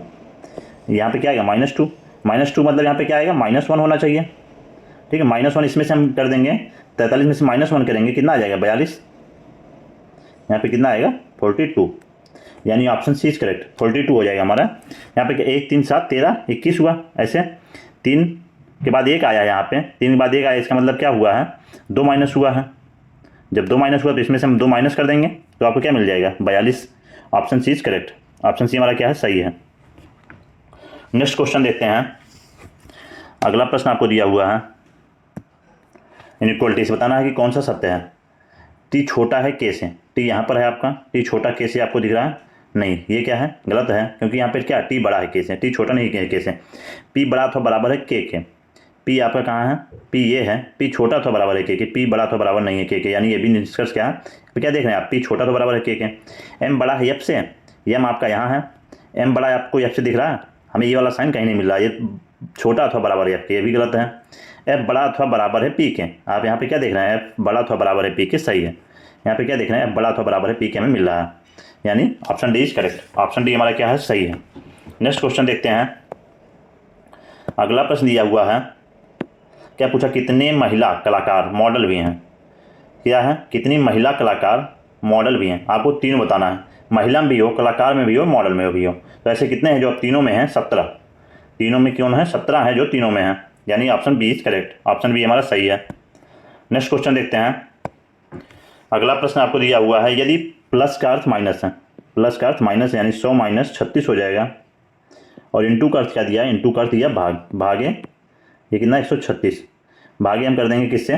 यहाँ पे क्या आएगा -2 मतलब यहाँ पे क्या आएगा -1 होना चाहिए। ठीक है, -1 इसमें से हम कर देंगे 43 में से -1 करेंगे कितना आ जाएगा 42, यहाँ पे कितना आएगा 42, यानी ऑप्शन सी इज करेक्ट 42 हो जाएगा हमारा। यहाँ पे 1 3 7 13 21 हुआ, ऐसे 3 के बाद 1 आया, यहाँ पे 3 के बाद 1 आया, इसका मतलब क्या हुआ है 2 माइनस हुआ है। जब 2 माइनस हुआ तो इसमें से हम 2 माइनस कर देंगे तो आपको क्या मिल जाएगा 42। Option C is correct, option C हमारा क्या है सही है। नेक्स्ट क्वेश्चन देखते हैं। अगला प्रश्न आपको दिया हुआ है इनइक्वलिटी से बताना है कि कौन सा सत्य है। टी छोटा है के से, टी यहाँ पर है आपका, टी छोटा के से आपको दिख रहा है नहीं, ये क्या है गलत है क्योंकि यहाँ पे क्या टी बड़ा है के से, टी छोटा नहीं है के से। पी बड़ा अथवा बराबर है के, पी आपका कहाँ है पी ये है, पी छोटा अथवा बराबर है के, पी बड़ा अथवा बराबर नहीं है के, यानी ये भी निष्कर्ष क्या है तो क्या देख रहे हैं आप पी छोटा अथवा बराबर है के। एम बड़ा है एफ से, एम आपका यहाँ है, एम बड़ा आपको एफ से दिख रहा है, हमें ये वाला साइन कहीं नहीं मिल रहा, ये छोटा अथवा बराबर है एफ के, ये भी गलत है। एफ बड़ा अथवा बराबर है पी के, आप यहाँ पे क्या देख रहे हैं एफ बड़ा अथवा बराबर है पी के, सही है। यहाँ पे क्या देख रहे हैं एफ बड़ा अथवा बराबर है पी के हमें मिल रहा है, यानी option D is correct, option D हमारा क्या है सही है। नेक्स्ट क्वेश्चन देखते हैं। अगला प्रश्न दिया हुआ है, क्या पूछा कितने महिला कलाकार मॉडल भी हैं, क्या है कितनी महिला कलाकार मॉडल भी हैं, आपको तीनों बताना है, महिला में भी हो कलाकार में भी हो मॉडल में भी हो। तो ऐसे कितने हैं जो अब तीनों में हैं 17, तीनों में क्यों है 17 है जो तीनों में हैं, यानी option B is correct, option B हमारा सही है। नेक्स्ट क्वेश्चन देखते हैं। अगला प्रश्न आपको दिया हुआ है, यदि प्लस का अर्थ माइनस है, प्लस का अर्थ माइनस यानी 100 - 36 हो जाएगा, और इंटू का अर्थ क्या दिया है, इंटू का अर्थ दिया भाग, भागे ये कितना 136, भागे हम कर देंगे किससे,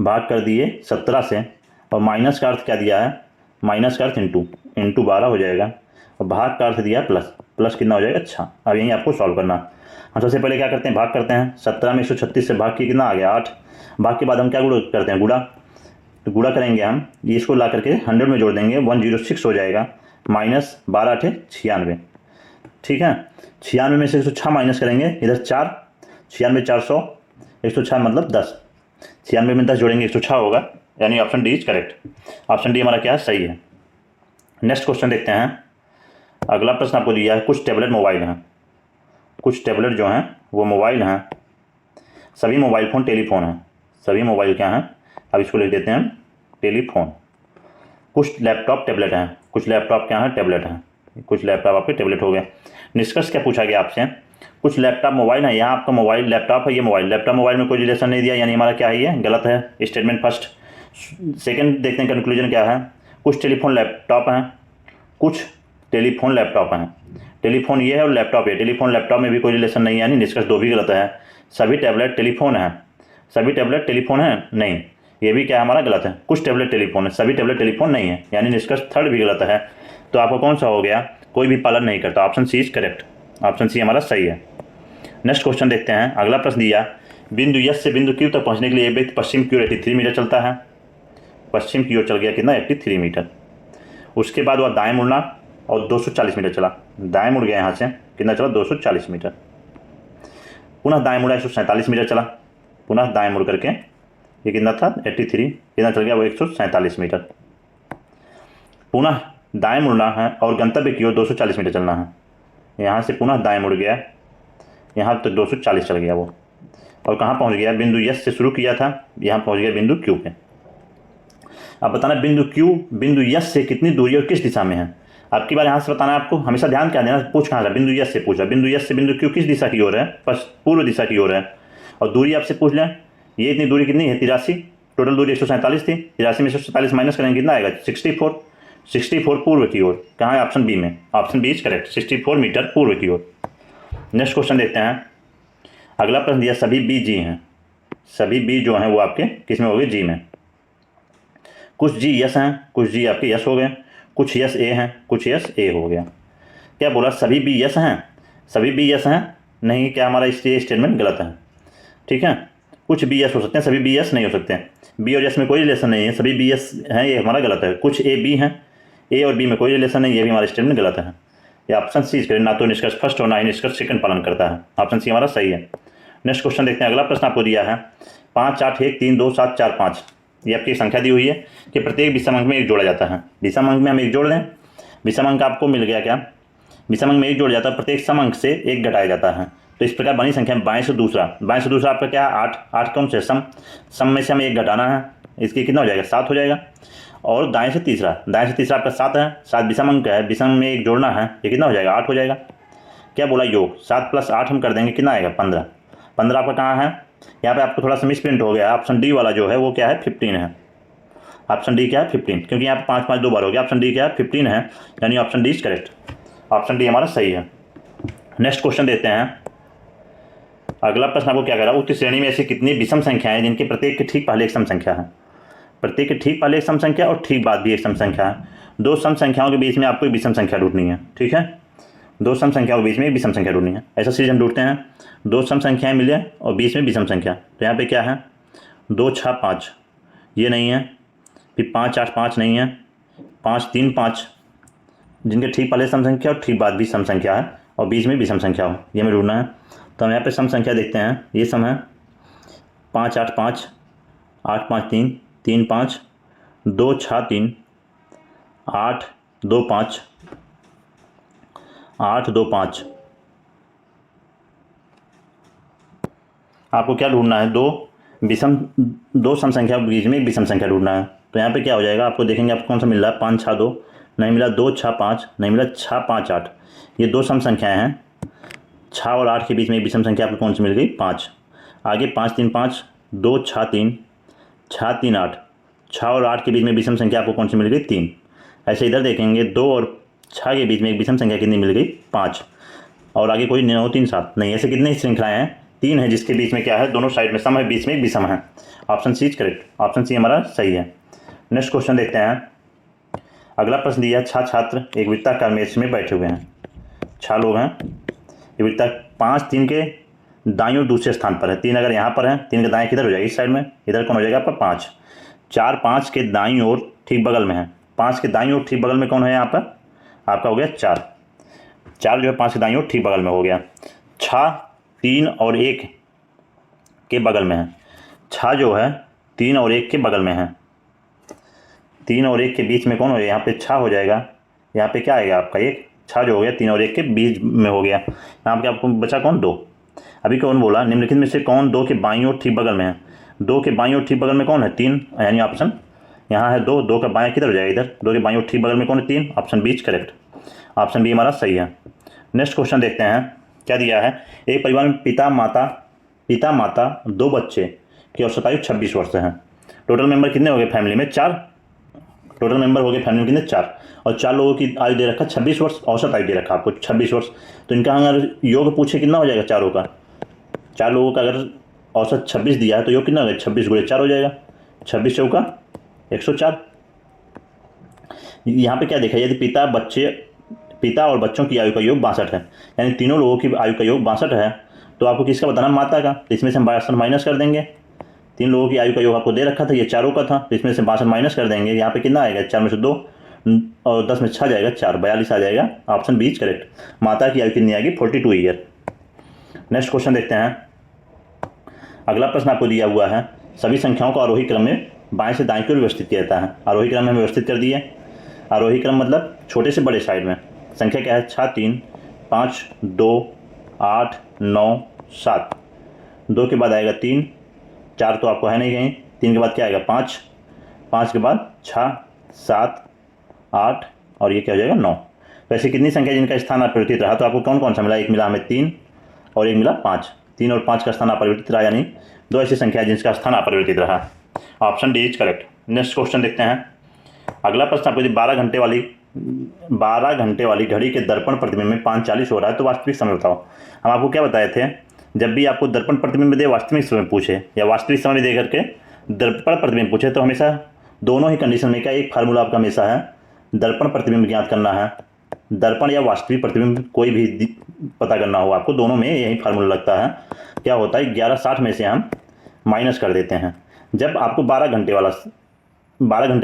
भाग कर दिए 17 से, और माइनस का अर्थ क्या दिया है, माइनस का अर्थ इंटू, इंटू 12 हो जाएगा, और भाग का अर्थ दिया प्लस, प्लस कितना हो जाएगा अच्छा। अब यहीं आपको सॉल्व करना, हम सबसे पहले क्या करते हैं भाग करते हैं, 17 में 136 से भाग किया कितना आ गया 8, भाग के बाद हम क्या गुणा करते हैं गुणा, तो गुणा करेंगे हम, ये इसको ला करके 100 में जोड़ देंगे 106 हो जाएगा, -12 8 96, ठीक है। 96 में से 106 माइनस करेंगे इधर 4, 96 400, 106 मतलब 10, 96 में 10 जोड़ेंगे 106 होगा, यानी option D is correct, option D हमारा क्या है सही है। नेक्स्ट क्वेश्चन देखते हैं। अगला प्रश्न आपको दिया है, कुछ टैबलेट मोबाइल हैं, कुछ टैबलेट जो हैं वो मोबाइल हैं, सभी मोबाइल फ़ोन टेलीफोन हैं, सभी मोबाइल क्या हैं, अब इसको लिख देते हैं टेलीफोन। कुछ लैपटॉप टैबलेट हैं, कुछ लैपटॉप क्या हैं टैबलेट हैं, कुछ लैपटॉप आपके टैबलेट हो गए। निष्कर्ष क्या पूछा गया आपसे, कुछ लैपटॉप मोबाइल है, यहाँ आपका मोबाइल लैपटॉप है, ये मोबाइल, लैपटॉप मोबाइल में कोई रिलेशन नहीं दिया, यानी हमारा क्या है ये गलत है, स्टेटमेंट फर्स्ट। सेकंड देखते हैं कंक्लूजन क्या है, कुछ टेलीफोन लैपटॉप हैं, कुछ टेलीफोन लैपटॉप हैं, टेलीफोन ये है और लैपटॉप है, टेलीफोन लैपटॉप में भी कोई रिलेशन नहीं है, यानी निष्कर्ष 2 भी गलत है। सभी टैबलेट टेलीफोन हैं, सभी टैबलेट टेलीफोन है नहीं, ये भी क्या हमारा गलत है, कुछ टैबलेट टेलीफोन है, सभी टैबलेट टेलीफोन नहीं है, यानी निष्कर्ष 3rd भी गलत है। तो आपको कौन सा हो गया, कोई भी पालन नहीं करता, option C is correct, option C हमारा सही है। नेक्स्ट क्वेश्चन देखते हैं। अगला प्रश्न दिया, बिंदु यस से बिंदु क्यू तक पहुंचने के लिए व्यक्ति पश्चिम की ओर 83 मीटर चलता है, पश्चिम की ओर चल गया कितना 83 मीटर, उसके बाद वह दाएं मुड़ना और 240 मीटर चला, दाएं मुड़ गया यहाँ से कितना चला 240 मीटर, पुनः दाएं मुड़ा 147 मीटर चला, पुनः दाएं मुड़ करके ये कितना था 83, कितना चल गया वो 147 मीटर, पुनः दाएं मुड़ना है और गंतव्य की ओर 240 मीटर चलना है, यहाँ से पुनः दाएं मुड़ गया, यहाँ तक 240 चल गया वो, और कहाँ पहुँच गया, बिंदु यस से शुरू किया था, यहाँ पहुँच गया बिंदु क्यू पे। अब बताना बिंदु क्यू बिंदु यस से कितनी दूरी और किस दिशा में है, आपकी बार यहाँ से बताना है आपको, हमेशा ध्यान क्या देना, पूछ कहाँ रहा, बिंदु यस से पूछा, बिंदु यस से बिंदु क्यू किस दिशा की ओर है, पूर्व दिशा की ओर है, और दूरी आपसे पूछ लें, ये इतनी दूरी कितनी है 83, टोटल दूरी 147 थी, 83 में 147 माइनस करेंगे कितना आएगा 64, 64 पूर्व की ओर, कहाँ है ऑप्शन बी में, option B is correct, 64 metre पूर्व की ओर। नेक्स्ट क्वेश्चन देखते हैं। अगला प्रश्न दिया, सभी बी जी हैं, सभी बी जो हैं वो आपके किस में हो गए जी में, कुछ जी यस हैं, कुछ जी आपके यस हो गए, कुछ यस ए हैं, कुछ यस ए हो गया। क्या बोला, सभी बी यस हैं, सभी बी यस हैं नहीं, क्या हमारा ये स्टेटमेंट गलत है। ठीक है, कुछ बी एस हो सकते हैं, सभी बी एस नहीं हो सकते हैं। बी और एस में कोई रिलेशन नहीं है, सभी बी एस हैं, ये हमारा गलत है। कुछ ए बी हैं, ए और बी में कोई रिलेशन नहीं, ये भी हमारा स्टेटमेंट गलत है। ये ऑप्शन सी करें, ना तो निष्कर्ष फर्स्ट और ना ही निष्कर्ष सेकंड पालन करता है। ऑप्शन सी हमारा सही है। नेक्स्ट क्वेश्चन देखते हैं। अगला प्रश्न आपको दिया है 5 8 1 3 2 7 4 5। ये आपकी संख्या दी हुई है कि प्रत्येक विषम अंक में एक जोड़ा जाता है। विषम अंक में हम एक जोड़ दें, विषम अंक आपको मिल गया क्या, विषम अंक में एक जोड़ जाता है, प्रत्येक सम अंक से एक घटाया जाता है। तो इस प्रकार बनी संख्या बाएं से दूसरा आपका क्या है 8, 8 कौन से सम में से हमें एक घटाना है, इसकी कितना हो जाएगा 7 हो जाएगा। और दाएं से तीसरा आपका 7 है, 7 विषम अंक है, विषम में एक जोड़ना है, ये कितना हो जाएगा 8 हो जाएगा। क्या बोला, योग 7 + 8 हम कर देंगे, कितना आएगा 15। 15 आपका कहाँ है, यहाँ पे आपको थोड़ा सा मिसप्रिंट हो गया। ऑप्शन डी वाला जो है वो क्या है 15 है। ऑप्शन डी क्या है 15, क्योंकि यहाँ पे 5 5 2 बार हो गया। ऑप्शन डी क्या है 15 है, यानी option D is correct. Option D हमारा सही है। नेक्स्ट क्वेश्चन देते हैं। अगला प्रश्न आपको क्या कह रहा है, उक्त श्रेणी में ऐसी कितनी विषम संख्याएं हैं जिनके प्रत्येक के ठीक पहले एक सम संख्या है। प्रत्येक के ठीक पहले एक सम संख्या और ठीक बाद भी एक सम संख्या है। दो सम संख्याओं के बीच में आपको एक विषम संख्या ढूंढनी है। ठीक है, दो सम संख्याओं के बीच में एक विषम संख्या ढूंढनी है। ऐसा सीरीज हम ढूंढते हैं, दो सम संख्याएं मिले और बीच में विषम संख्या। तो यहाँ पे क्या है 2 6 5, ये नहीं है। फिर 5 8 5 नहीं है। 5 3 5, जिनके ठीक पहले सम संख्या और ठीक बाद भी सम संख्या है और बीच में विषम संख्या हो, ये हमें ढूंढना है। तो हम यहाँ पे सम संख्या देखते हैं। ये सम है 5 8 5, 8 5 3, 3 5, 2 6 3, 8 2 5, 8 2 5। आपको क्या ढूंढना है, दो सम संख्या के बीच में एक विषम संख्या ढूंढना है। तो यहाँ पे क्या हो जाएगा, आपको देखेंगे आपको कौन सा मिल रहा है 5 6 2 नहीं मिला, 2 6 5 नहीं मिला, 6 5 8। ये दो सम संख्याएं हैं। 6 और 8 के बीच में एक विषम संख्या आपको कौन सी मिल गई 5। आगे 5 3 5, 2 6 3, 6 3 8। 6 और 8 के बीच में विषम संख्या आपको कौन सी मिल गई 3। ऐसे इधर देखेंगे 2 और 6 के बीच में एक विषम संख्या कितनी मिल गई 5। और आगे कोई 9 3 7 नहीं, ऐसे कितने श्रृंखलाएं हैं 3 है, जिसके बीच में क्या है दोनों साइड में सम है, बीच में एक विषम है। Option C is correct. Option C हमारा सही है। नेक्स्ट क्वेश्चन देखते हैं। अगला प्रश्न दिया, 6 छात्र एक वृत्ताकार मेज में बैठे हुए हैं। 6 लोग हैं, ये वृत्ता 5 3 के दाईं और दूसरे स्थान पर है। 3 अगर यहाँ पर है, 3 के दाएं किधर हो जाएगी इस साइड में, इधर कौन हो जाएगा आपका 5। 4 5 के दाईं ओर ठीक बगल में है। 5 के दाईं ओर ठीक बगल में कौन है यहाँ पर, आपका हो गया 4। 4 जो है 5 के दाईं ओर ठीक बगल में हो गया। 6 3 और 1 के बगल में है। 6 जो है 3 और 1 के बगल में है। 3 और 1 के बीच में कौन हो जाएगा, यहाँ पे 6 हो जाएगा। यहाँ पे क्या आएगा आपका 1, 6 जो हो गया 3 और 1 के बीच में हो गया। यहाँ पे आपको बचा कौन 2। अभी कौन बोला, निम्नलिखित में से कौन 2 के बाईं ओर ठीक बगल में है। 2 के बाईं ओर ठीक बगल में कौन है 3, यानी ऑप्शन यहाँ है 2। 2 का बाएं किधर हो जाएगा इधर, 2 के बाईं ओर ठीक बगल में कौन है 3। Option B is correct. Option B हमारा सही है। नेक्स्ट क्वेश्चन देखते हैं। क्या दिया है, एक परिवार में पिता माता 2 बच्चे की औसत आयु 26 वर्ष है। टोटल मेंबर कितने हो गए फैमिली में 4। टोटल मेंबर हो गए फैमिली में कितने 4, और 4 लोगों की आयु दे रखा 26 वर्ष, औसत आयु दे रखा आपको 26 वर्ष। तो इनका अगर योग पूछे कितना हो जाएगा चारों का, 4 लोगों का अगर औसत 26 दिया है तो योग कितना हो जाएगा 26 × 4 हो जाएगा, 26 चौका 104। यहाँ पे क्या देखा, यदि पिता और बच्चों की आयु का योग 62 है, यानी तीनों लोगों की आयु का योग 62 है, तो आपको किसका बताना माता का। तो इसमें से हम 62 माइनस कर देंगे। 3 लोगों की आयु का योग आपको दे रखा था, ये चारों का था, तो इसमें से 62 माइनस कर देंगे। यहाँ पे कितना आएगा 4 में से 2 और 10 में 6 जाएगा 4, 42 आ जाएगा। Option B is correct. माता की आयु कितनी आएगी 42 ईयर। नेक्स्ट क्वेश्चन देखते हैं। अगला प्रश्न आपको दिया हुआ है, सभी संख्याओं को आरोही क्रम में बाएं से दाएं की ओर व्यवस्थित किया जाता है। आरोही क्रम में व्यवस्थित कर दिए। आरोही क्रम मतलब छोटे से बड़े साइड में। संख्या क्या है 6 3 5 2 8 9 7। 2 के बाद आएगा 3, 4 तो आपको है नहीं कहीं। 3 के बाद क्या आएगा 5, 5 के बाद 6 7 8 और ये क्या हो जाएगा 9। तो ऐसी कितनी संख्या जिनका स्थान अपरिवर्तित रहा, तो आपको कौन कौन सा मिला, एक मिला हमें 3 और एक मिला 5। 3 और 5 का स्थान अपरिवर्तित रहा, यानी 2 ऐसी संख्या जिनका स्थान अपरिवर्तित रहा। Option D is correct. Next question देखते हैं। अगला प्रश्न आपको 12 घंटे वाली घड़ी के दर्पण प्रतिबिंब में 5:40 हो रहा है, तो वास्तविक समय बताओ। हम आपको क्या बताए थे, जब भी आपको दर्पण प्रतिबिंब दे वास्तविक समय पूछे या वास्तविक समय दे करके दर्पण प्रतिबिंब पूछे, तो हमेशा दोनों ही कंडीशन में क्या एक फार्मूला आपका हमेशा है, दर्पण प्रतिबिंब ज्ञात करना है, दर्पण या वास्तविक प्रतिबिंब कोई भी पता करना हो आपको, दोनों में यही फार्मूला लगता है। क्या होता है 1160 में से हम माइनस कर देते हैं। जब आपको 12 घंटे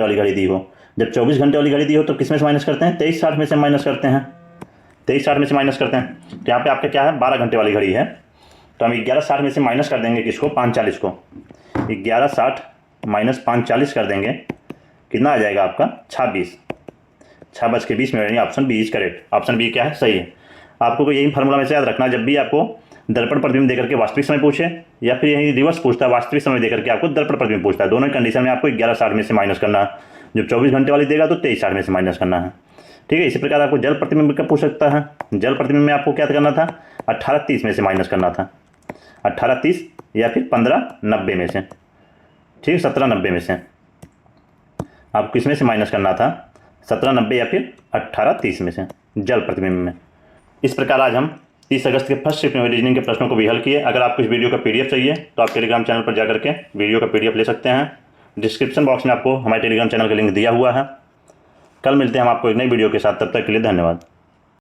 वाली घड़ी दी हो, जब 24 घंटे वाली घड़ी दी हो तो किस में से माइनस करते हैं, 2360 में से माइनस करते हैं, 2360 में से माइनस करते हैं। तो यहाँ पे आपका क्या है 12 घंटे वाली घड़ी है, तो हम 1160 में से माइनस कर देंगे किसको, 540 को। 1160 माइनस 540 कर देंगे, कितना आ जाएगा आपका 26, 6:20 यानी option B is correct. Option B क्या है, सही है। आपको यही फार्मूला में से याद रखना, जब भी आपको दर्पण प्रतिबिंब देकर के वास्तविक समय पूछे या फिर यही रिवर्स पूछता है, वास्तविक समय देकर के आपको दर्पण प्रतिबिंब पूछता है, दोनों कंडीशन में आपको 1160 में से माइनस करना है। जब 24 घंटे वाली देगा तो 2360 में से माइनस करना है। ठीक है, इसी प्रकार आपको जल प्रतिबिंब का पूछ सकता है। जल प्रतिबिंब में आपको क्या करना था, 1830 में से माइनस करना था, 1830 या फिर 1590 में से। ठीक, 1790 में से आपको किस में से माइनस करना था, 1790 या फिर 1830 में से जल प्रतिबिंब में। इस प्रकार आज हम 30 अगस्त के फर्स्ट शिफ्ट में रीजनिंग के प्रश्नों को भी हल किए। अगर आपको इस वीडियो का पीडीएफ चाहिए तो आप टेलीग्राम चैनल पर जाकर के वीडियो का पीडीएफ ले सकते हैं। डिस्क्रिप्शन बॉक्स में आपको हमारे टेलीग्राम चैनल का लिंक दिया हुआ है। कल मिलते हैं हम आपको एक नई वीडियो के साथ, तब तक के लिए धन्यवाद।